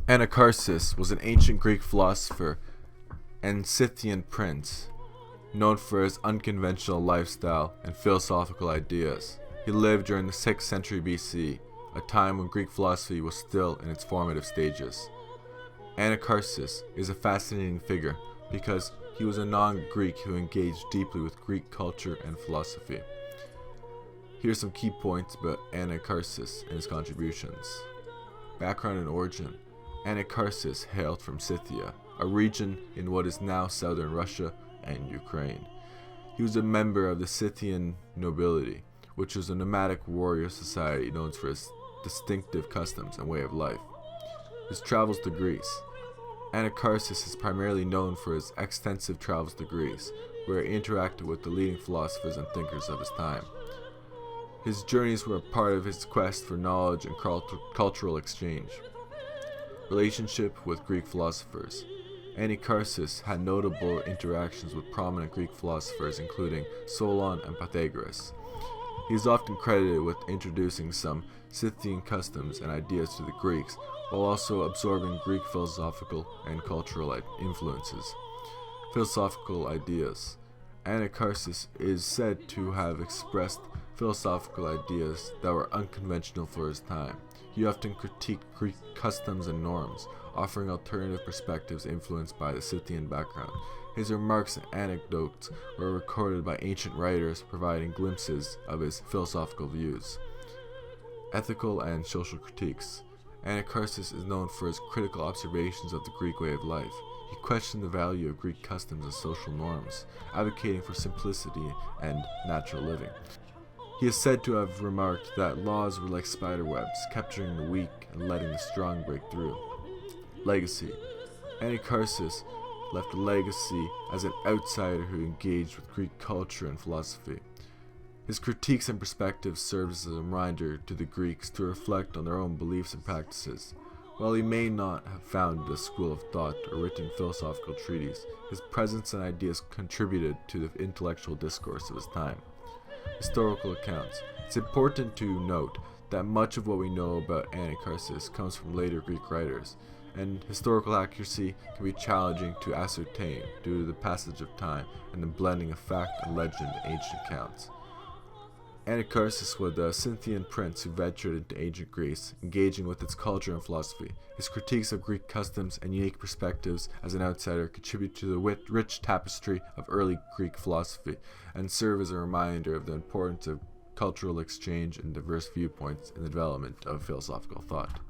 Anacharsis was an ancient Greek philosopher and Scythian prince, known for his unconventional lifestyle and philosophical ideas. He lived during the 6th century BC, a time when Greek philosophy was still in its formative stages. Anacharsis is a fascinating figure because he was a non-Greek who engaged deeply with Greek culture and philosophy. Here are some key points about Anacharsis and his contributions. Background and origin. Anacharsis hailed from Scythia, a region in what is now southern Russia and Ukraine. He was a member of the Scythian nobility, which was a nomadic warrior society known for its distinctive customs and way of life. His travels to Greece. Anacharsis is primarily known for his extensive travels to Greece, where he interacted with the leading philosophers and thinkers of his time. His journeys were a part of his quest for knowledge and cultural exchange. Relationship with Greek philosophers. Anacharsis had notable interactions with prominent Greek philosophers including Solon and Pythagoras. He is often credited with introducing some Scythian customs and ideas to the Greeks, while also absorbing Greek philosophical and cultural influences. Philosophical ideas. Anacharsis is said to have expressed philosophical ideas that were unconventional for his time. He often critiqued Greek customs and norms, offering alternative perspectives influenced by the Scythian background. His remarks and anecdotes were recorded by ancient writers, providing glimpses of his philosophical views. Ethical and social critiques. Anacharsis is known for his critical observations of the Greek way of life. He questioned the value of Greek customs and social norms, advocating for simplicity and natural living. He is said to have remarked that laws were like spider webs, capturing the weak and letting the strong break through. Legacy. Anacharsis left a legacy as an outsider who engaged with Greek culture and philosophy. His critiques and perspectives served as a reminder to the Greeks to reflect on their own beliefs and practices. While he may not have founded a school of thought or written philosophical treatises, his presence and ideas contributed to the intellectual discourse of his time. Historical accounts. It's important to note that much of what we know about Anacharsis comes from later Greek writers, and historical accuracy can be challenging to ascertain due to the passage of time and the blending of fact and legend in ancient accounts. Anacharsis was a Scythian prince who ventured into ancient Greece, engaging with its culture and philosophy. His critiques of Greek customs and unique perspectives as an outsider contribute to the rich tapestry of early Greek philosophy and serve as a reminder of the importance of cultural exchange and diverse viewpoints in the development of philosophical thought.